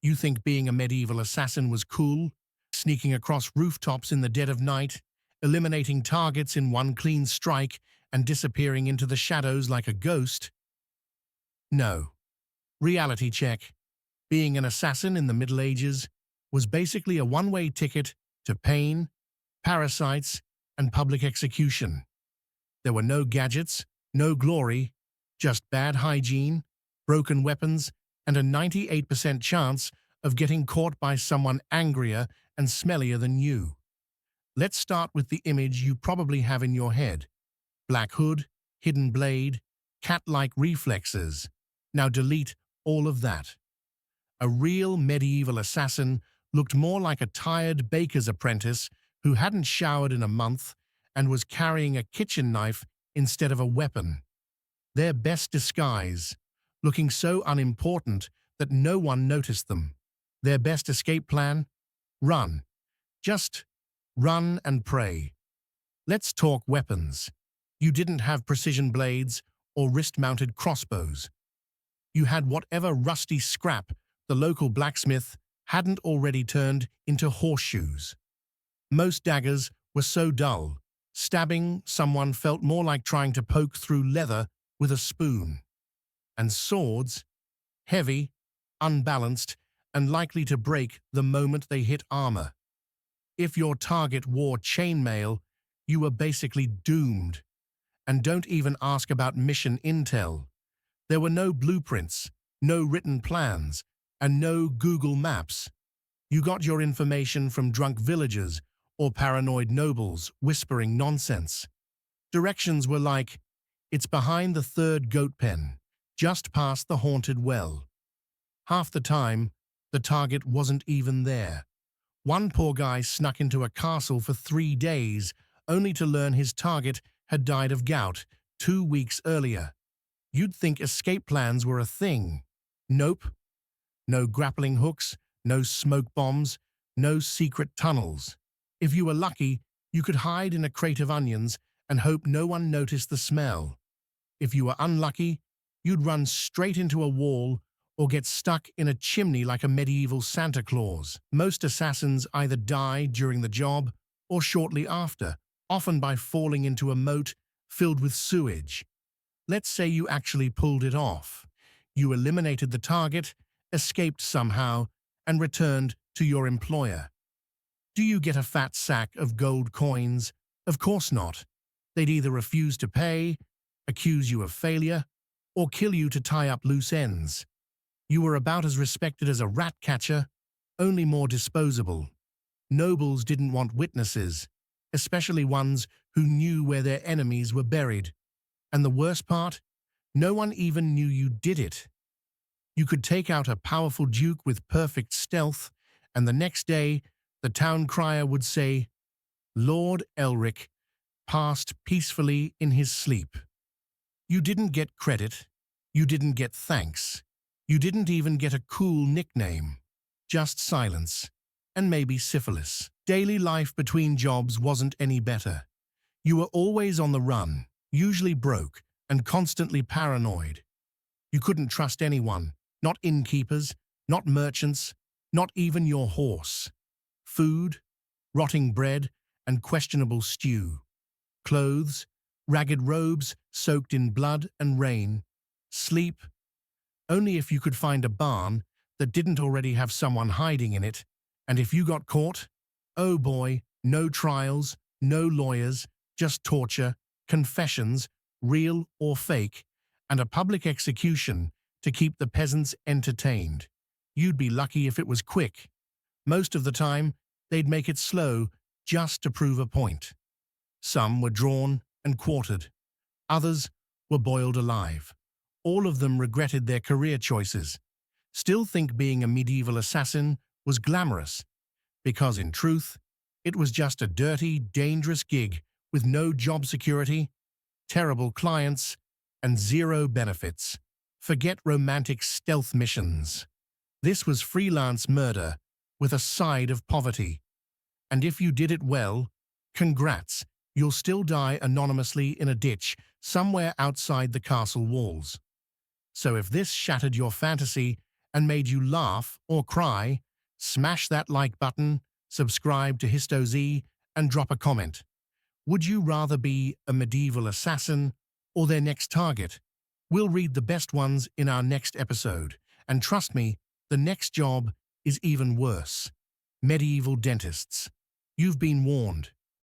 You think being a medieval assassin was cool, sneaking across rooftops in the dead of night, eliminating targets in one clean strike, and disappearing into the shadows like a ghost? No. Reality check. Being an assassin in the Middle Ages was basically a one-way ticket to pain, parasites, and public execution. There were no gadgets, no glory, just bad hygiene, broken weapons, and a 98% chance of getting caught by someone angrier and smellier than you. Let's start with the image you probably have in your head. Black hood, hidden blade, cat-like reflexes. Now delete all of that. A real medieval assassin looked more like a tired baker's apprentice who hadn't showered in a month and was carrying a kitchen knife instead of a weapon. Their best disguise, looking so unimportant that no one noticed them. Their best escape plan? Run. Just run and pray. Let's talk weapons. You didn't have precision blades or wrist-mounted crossbows. You had whatever rusty scrap the local blacksmith hadn't already turned into horseshoes. Most daggers were so dull, stabbing someone felt more like trying to poke through leather with a spoon. And swords, heavy, unbalanced, and likely to break the moment they hit armor. If your target wore chainmail, you were basically doomed. And don't even ask about mission intel. There were no blueprints, no written plans, and no Google Maps. You got your information from drunk villagers or paranoid nobles whispering nonsense. Directions were like, it's behind the third goat pen, just past the haunted well. Half the time, the target wasn't even there. One poor guy snuck into a castle for 3 days, only to learn his target had died of gout 2 weeks earlier. You'd think escape plans were a thing. Nope. No grappling hooks, no smoke bombs, no secret tunnels. If you were lucky, you could hide in a crate of onions and hope no one noticed the smell. If you were unlucky, you'd run straight into a wall or get stuck in a chimney like a medieval Santa Claus. Most assassins either die during the job or shortly after, often by falling into a moat filled with sewage. Let's say you actually pulled it off. You eliminated the target, escaped somehow, and returned to your employer. Do you get a fat sack of gold coins? Of course not. They'd either refuse to pay, accuse you of failure, or kill you to tie up loose ends. You were about as respected as a rat catcher, only more disposable. Nobles didn't want witnesses, especially ones who knew where their enemies were buried. And the worst part? No one even knew you did it. You could take out a powerful duke with perfect stealth, and the next day, the town crier would say, Lord Elric passed peacefully in his sleep. You didn't get credit. You didn't get thanks. You didn't even get a cool nickname. Just silence. And maybe syphilis. Daily life between jobs wasn't any better. You were always on the run, usually broke, and constantly paranoid. You couldn't trust anyone, not innkeepers, not merchants, not even your horse. Food, rotting bread, and questionable stew. Clothes, ragged robes soaked in blood and rain. Sleep, only if you could find a barn that didn't already have someone hiding in it. And if you got caught, oh boy, no trials, no lawyers, just torture, confessions, real or fake, and a public execution to keep the peasants entertained. You'd be lucky if it was quick. Most of the time, they'd make it slow just to prove a point. Some were drawn and quartered. Others were boiled alive. All of them regretted their career choices. Still think being a medieval assassin was glamorous, because in truth, it was just a dirty, dangerous gig with no job security, terrible clients, and zero benefits. Forget romantic stealth missions. This was freelance murder with a side of poverty. And if you did it well, congrats, you'll still die anonymously in a ditch somewhere outside the castle walls. So if this shattered your fantasy and made you laugh or cry, smash that like button, subscribe to HistoZ, and drop a comment. Would you rather be a medieval assassin or their next target? We'll read the best ones in our next episode, and trust me, the next job is even worse. Medieval dentists. You've been warned.